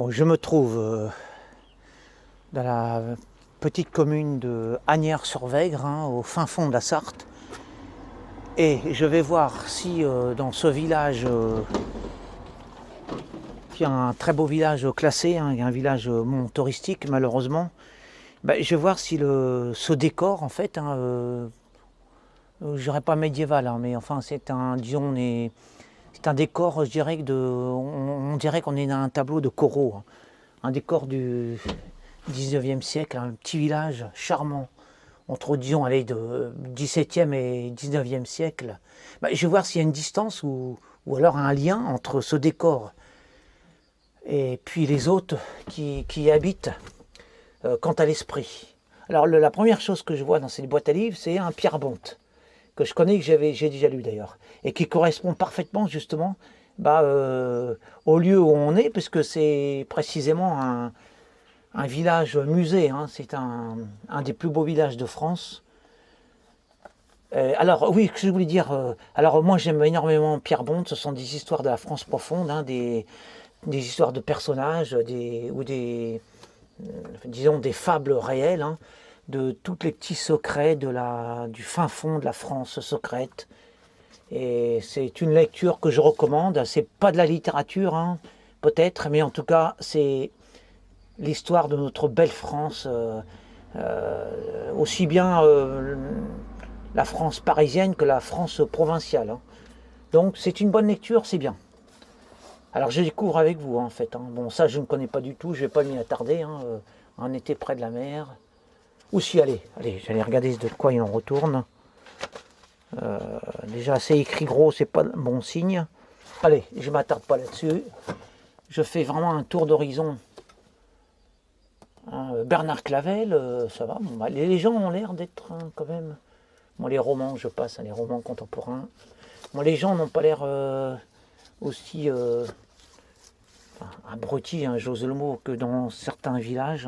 Bon, je me trouve dans la petite commune de Asnières-sur-Vègre, au fin fond de la Sarthe. Et je vais voir si dans ce village, qui est un très beau village classé, un village touristique malheureusement, je vais voir si ce décor en fait, je dirais pas médiéval, mais enfin c'est un, disons, c'est un décor, je dirais, on dirait qu'on est dans un tableau de Corot, un décor du 19e siècle, un petit village charmant, entre, disons, allez, de 17e et 19e siècle. Je vais voir s'il y a une distance ou alors un lien entre ce décor et puis les hôtes qui y habitent quant à l'esprit. Alors la première chose que je vois dans cette boîte à livres, c'est un Pierre-Bonte, que je connais, que j'ai déjà lu d'ailleurs, et qui correspond parfaitement justement au lieu où on est, puisque c'est précisément un village musée, c'est un des plus beaux villages de France. Alors oui, ce que je voulais dire, alors moi j'aime énormément Pierre-Bonte, ce sont des histoires de la France profonde, des histoires de personnages, disons des fables réelles, de tous les petits secrets du fin fond de la France secrète. Et c'est une lecture que je recommande. C'est pas de la littérature, peut-être, mais en tout cas, c'est l'histoire de notre belle France, aussi bien la France parisienne que la France provinciale. Donc c'est une bonne lecture, c'est bien. Alors je découvre avec vous en fait. Bon, ça je ne connais pas du tout, je ne vais pas m'y attarder. On était près de la mer. Ou si, allez, j'allais regarder de quoi il en retourne. Déjà c'est écrit gros, c'est pas bon signe. Allez, je ne m'attarde pas là-dessus. Je fais vraiment un tour d'horizon. Bernard Clavel, ça va. Bon, les gens ont l'air d'être quand même. Bon, les romans, je passe, les romans contemporains. Bon, les gens n'ont pas l'air aussi abrutis, j'ose le mot, que dans certains villages.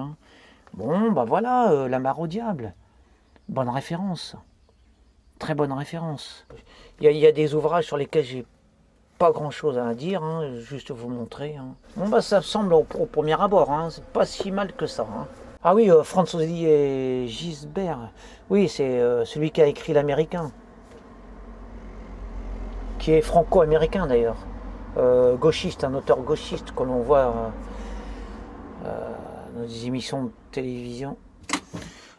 Bon, voilà, La Mare au diable. Bonne référence. Très bonne référence. Il y a des ouvrages sur lesquels j'ai pas grand chose à dire, juste vous montrer. Bon, ça semble au premier abord, c'est pas si mal que ça. Ah oui, François-Olivier Gisbert, oui, c'est celui qui a écrit L'Américain, qui est franco-américain d'ailleurs, gauchiste, un auteur gauchiste que l'on voit dans des émissions de télévision.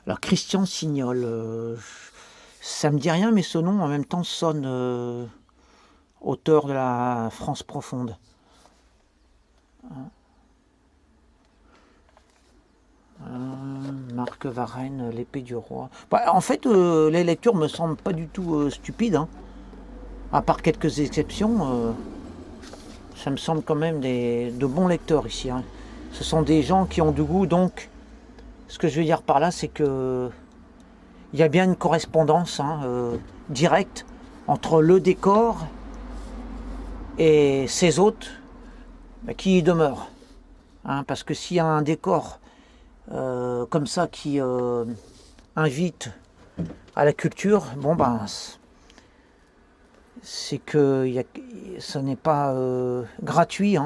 Alors Christian Signol, ça me dit rien, mais ce nom en même temps sonne auteur de la France profonde. Marc Varenne, L'épée du roi. En fait, les lectures me semblent pas du tout stupides, à part quelques exceptions. Ça me semble quand même de bons lecteurs ici. Ce sont des gens qui ont du goût, donc ce que je veux dire par là, c'est que il y a bien une correspondance directe entre le décor et ses hôtes qui y demeurent. Parce que s'il y a un décor comme ça qui invite à la culture, c'est que ce n'est pas gratuit.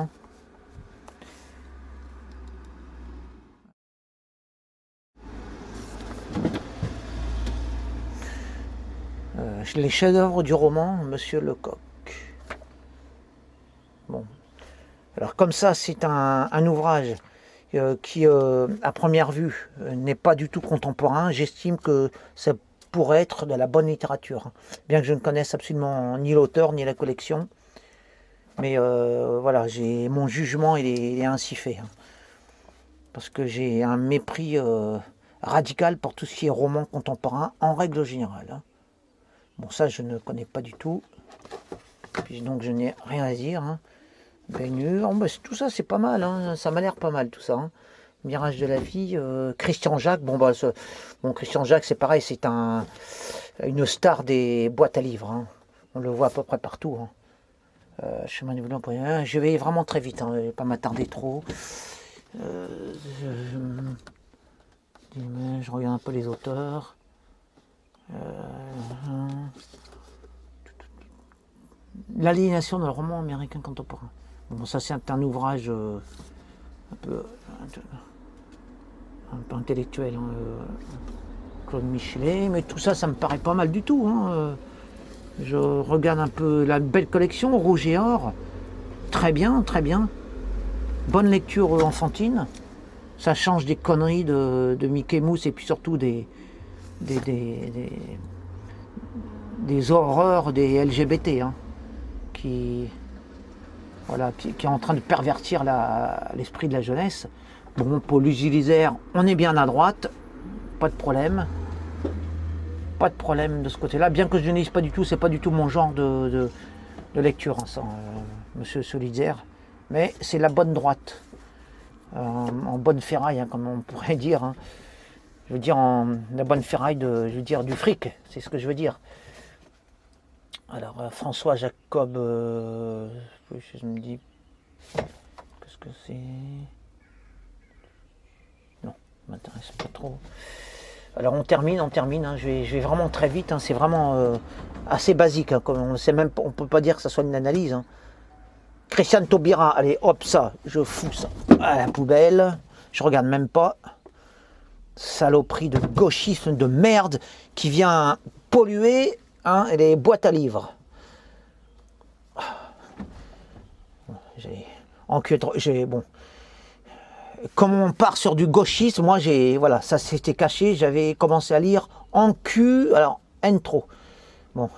Les chefs-d'œuvre du roman, Monsieur Lecoq. Bon. Alors comme ça, c'est un ouvrage qui, à première vue, n'est pas du tout contemporain. J'estime que ça pourrait être de la bonne littérature, bien que je ne connaisse absolument ni l'auteur ni la collection. Mais voilà, mon jugement il est ainsi fait. Parce que j'ai un mépris radical pour tout ce qui est roman contemporain, en règle générale. Bon, ça, je ne connais pas du tout. Puis, donc, je n'ai rien à dire. Baignure, tout ça, c'est pas mal. Ça m'a l'air pas mal, tout ça. Mirage de la vie. Christian Jacques. Christian Jacques, c'est pareil. C'est une star des boîtes à livres. On le voit à peu près partout. Chemin du Volant. Je vais vraiment très vite. Je ne vais pas m'attarder trop. Je regarde un peu les auteurs. L'aliénation dans le roman américain contemporain. Bon, ça c'est un ouvrage peu intellectuel, hein, Claude Michelet, mais tout ça, ça me paraît pas mal du tout. Hein. Je regarde un peu la belle collection, Rouge et Or, très bien, très bien. Bonne lecture enfantine, ça change des conneries de Mickey Mouse et puis surtout des horreurs des LGBT, hein, qui est en train de pervertir l'esprit de la jeunesse. Bon, Paul Uzilisère, on est bien à droite, pas de problème. Pas de problème de ce côté-là, bien que je ne lise pas du tout, c'est pas du tout mon genre de lecture, hein, ça, Monsieur Solidaire. Mais c'est la bonne droite, en bonne ferraille, hein, comme on pourrait dire. Hein. Je veux dire, la bonne ferraille du fric, c'est ce que je veux dire. Alors, François Jacob, je me dis, qu'est-ce que c'est? Non, ça m'intéresse pas trop. Alors on termine, hein, je vais vraiment très vite, hein, c'est vraiment assez basique, hein, comme on peut pas dire que ça soit une analyse. Hein. Christiane Taubira, allez hop, ça, je fous ça à la poubelle, je regarde même pas. Saloperie de gauchisme de merde qui vient polluer, hein, les boîtes à livres. Bon. Comme on part sur du gauchisme, moi voilà, ça s'était caché, j'avais commencé à lire en cul, alors intro. Bon,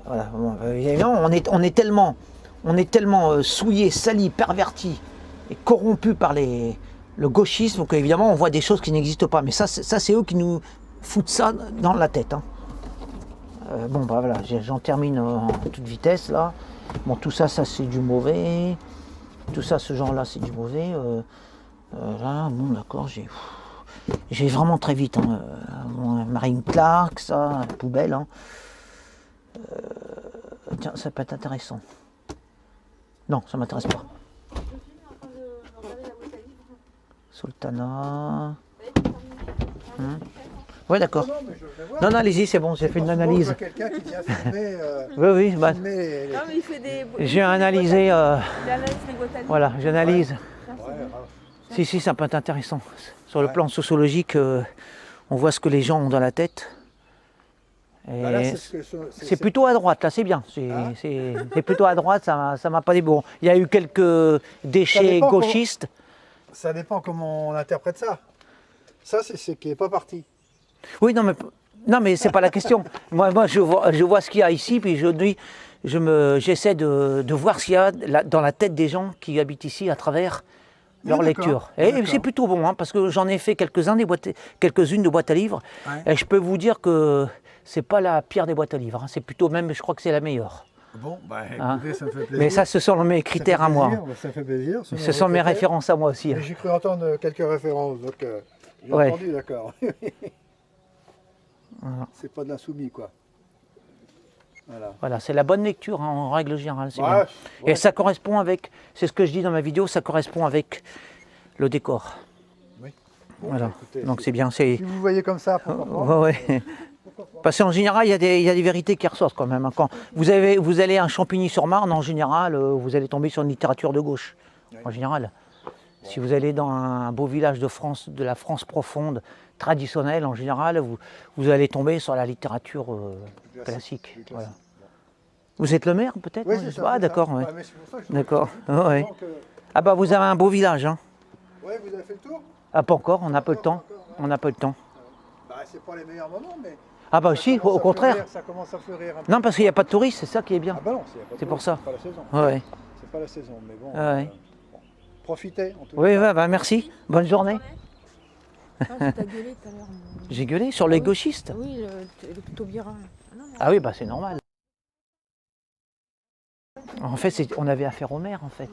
voilà, bon, évidemment, on est tellement souillé, sali, perverti et corrompu par le gauchisme qu'évidemment on voit des choses qui n'existent pas. Mais ça c'est eux qui nous foutent ça dans la tête. Hein. Bon, bah voilà, j'en termine en toute vitesse là. Bon, tout ça c'est du mauvais. Tout ça, ce genre-là, c'est du mauvais. Là, bon, d'accord, j'ai vraiment très vite. Hein, Marine Clark, ça, poubelle. Hein. Tiens, ça peut être intéressant. Non, ça m'intéresse pas. Sultana. Ouais, d'accord. Non, allez-y, c'est bon, j'ai fait une analyse. Quelqu'un qui vient filmer, oui, bah, j'ai analysé. Voilà, j'analyse. Si, ça peut être intéressant. Sur le plan sociologique, on voit ce que les gens ont dans la tête. C'est plutôt à droite, là, c'est bien. C'est plutôt à droite, ça m'a pas dit bon. Il y a eu quelques déchets gauchistes. Ça dépend comment on interprète ça. Ça, c'est ce qui n'est pas parti. Oui, non, mais c'est pas la question. Moi, je vois ce qu'il y a ici, puis j'essaie de voir ce qu'il y a dans la tête des gens qui habitent ici à travers leur lecture. Et c'est plutôt bon, hein, parce que j'en ai fait quelques-unes de boîtes à livres, ouais. Et je peux vous dire que c'est pas la pire des boîtes à livres. Hein, c'est plutôt même, je crois que c'est la meilleure. Bon, écoutez, hein, ça me fait plaisir. Mais ça, ce sont mes critères à moi. Ça fait plaisir. Ce sont mes références à moi aussi. Hein. J'ai cru entendre quelques références, donc j'ai entendu, d'accord. Voilà. C'est pas de l'insoumis, quoi. Voilà, c'est la bonne lecture, hein, en règle générale. Ouais. Et ça correspond avec, c'est ce que je dis dans ma vidéo, ça correspond avec le décor. Oui. Bon, voilà. Écoutez, donc c'est bien. Si vous voyez comme ça, pourquoi pas. Ouais. Parce qu'en général, il y a des vérités qui ressortent quand même. Quand vous allez à Champigny-sur-Marne, en général, vous allez tomber sur une littérature de gauche. Oui. En général. Ouais. Si vous allez dans un beau village de la France profonde, traditionnelle, en général, vous allez tomber sur la littérature classique. Voilà. Vous êtes le maire, peut-être? Oui, c'est ça. Ah, d'accord. Ouais. D'accord. Ouais. Que... Ah bah vous avez un beau village. Hein. Oui, vous avez fait le tour? Ah, pas encore, on n'a pas le temps. On n'a pas le temps. Bah, c'est pas les meilleurs moments, mais... Ah bah si, au contraire. Ça commence à fleurir un peu. Non, parce qu'il n'y a pas de touristes, c'est ça qui est bien. Ah bah non, c'est pour ça. C'est pas la saison. Ouais. C'est pas la saison, mais bon, ouais. Bon. Profitez en tout cas. Oui, bah, merci. Bonne journée. Ah, t'as gueulé tout à l'heure. J'ai gueulé sur les gauchistes? Oui, le Taubira. Ah oui, bah c'est normal. En fait, on avait affaire au maire, en fait.